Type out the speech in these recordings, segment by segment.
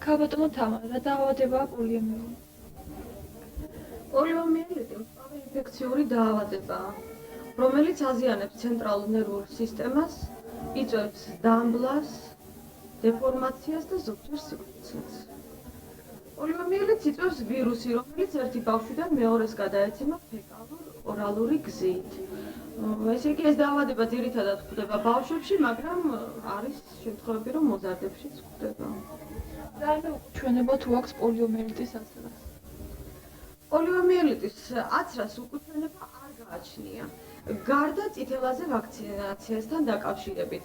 ქალბატონო თამარ, რა დაავადებაა პოლიომიელიტი? პოლიომიელიტი მწვავე ინფექციური დაავადებაა, რომელიც აზიანებს ცენტრალურ ნერვულ სისტემას, იწვევს დამბლას, დეფორმაციას და ზოგჯერ სიკვდილსაც. პოლიომიელიტს იწვევს ვირუსი, რომელიც ერთი ბავშვიდან მეორეს გადაეცემა ფეკალურ-ორალური გზით. ესე იგი, ეს დაავადება ძირითადად გვხვდება ბავშვებში, მაგრამ არის შემთხვევები, რომ მოზარდებშიც გვხვდება. რაიმე უკუჩვენება თუ აქვს პოლიომიელიტის აცრას? პოლიომიელიტის აცრას უკუჩვენება არ გააჩნია. გარდა წითელაზე ვაქცინაციასთან დაკავშირებით.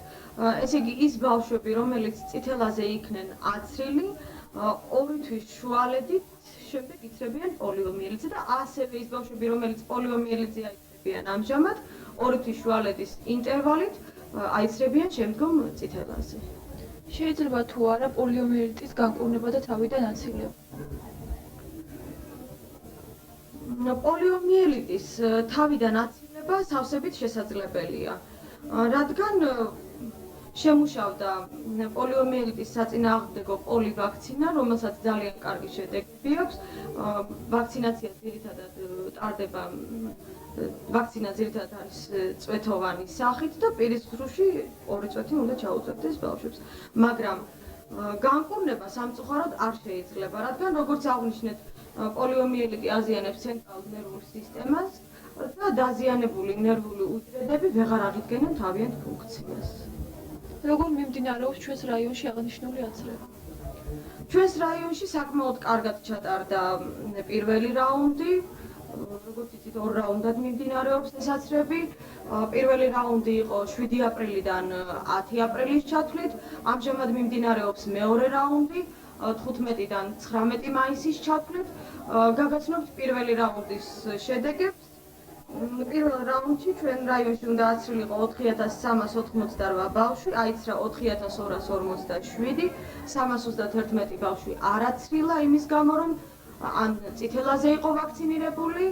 ესე იგი, ის ბავშვები, რომელიც წითელაზე იქნენ აცრილი, 2 თვის შუალედით შემდეგ იცრებიან პოლიომიელიტს და ასევე ის ბავშვები, რომელიც პოლიომიელიტზე აიცრებიან ამჟამად, 2 თვის შუალედის ინტერვალით აიცრებიან შემდგომ წითელაზე. შეიძლება თუ არა პოლიომიელიტის განკურნება და თავიდან აცილება? პოლიომიელიტის თავიდან აცილება სავსებით შესაძლებელია, რადგან შემუშავდა პოლიომიელიტის საწინააღმდეგო პოლივაქცინა, რომელსაც ძალიან კარგი შედეგები აქვს. ვაქცინაცია ძირითადად ტარდება ვაქცინა ძირითადად არის წვეთოვანი სახით და პირის ღრუში 2 წვეთი უნდა ჩაუწევდეს ბავშვებს. მაგრამ განკურნება სამწუხაროდ არ შეიძლება, რადგან როგორც აღნიშნეთ, პოლიომიელიტი აზიანებს ცენტრალურ ნერვულ სისტემას და დაზიანებული ნერვული უჯრედები ვეღარ აღიდგენენ თავიანთ ფუნქციას. როგორ მიმდინარეობს ჩვენს რაიონში აღნიშნული აცრება? ჩვენს რაიონში საკმაოდ კარგად ჩატარდა პირველი რაუნდი. როგორც იცით, 2 რაუნდად მიმდინარეობს ეს აცრები. პირველი რაუნდი იყო 7 აპრილიდან 10 აპრილის ჩათვლით. ამჟამად მიმდინარეობს მეორე რაუნდი 15-დან 19 მაისის ჩათვლით. გაგაცნობთ პირველი რაუნდის შედეგებს. პირველ რაუნდში ჩვენ რაიონში უნდა აცრილიყო 4388 ბავშვი, აიცრა 4247, 331 ბავშვი არ აცრილა იმის გამო, რომ ან წითელაზე იყო ვაქცინირებული,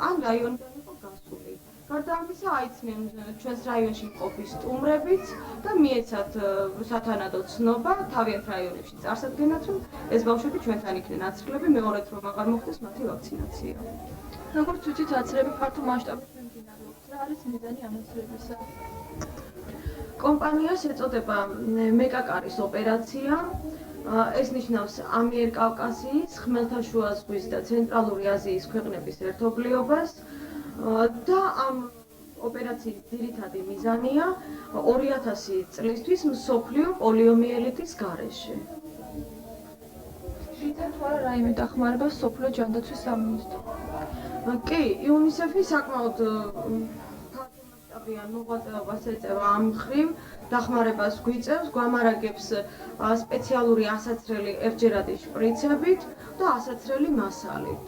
ან რაიონიდან იყო გასული. გარდა ამისა, აიცნენ ჩვენს რაიონში მყოფი სტუმრებიც და მიეცათ სათანადო ცნობა თავიანთ რაიონებში წარსადგენად, რომ ეს ბავშვები ჩვენთან იქნენ აცრილები, მეორედ რომ აღარ მოხდეს მათი ვაქცინაცია. როგორც ვიცით, აცრები ფართო მასშტაბით მიმდინარეობს. რა არის მიზანი ამ აცრებისა? კომპანიას ეწოდება მეკაკარის ოპერაცია. ეს ნიშნავს ამიერკავკასიის, ხმელთაშუა ზღვის და ცენტრალური აზიის ქვეყნების ერთობლიობას და ამ ოპერაციის ძირითადი მიზანია 2000 წლისთვის მსოფლიო პოლიომიელიტის გარეშე. შიდა თუ არა რაიმე დახმარება სოფლიო ჯანდაცვის სამინისტრომ? კი, იუნისეფი საკმაოდ ფართომასშტაბიან მოღვაწეობას ეწევა ამ მხრივ, დახმარებას გვიწევს, გვამარაგებს სპეციალური ასაცრელი ერთჯერადი შპრიცებით და ასაცრელი მასალით.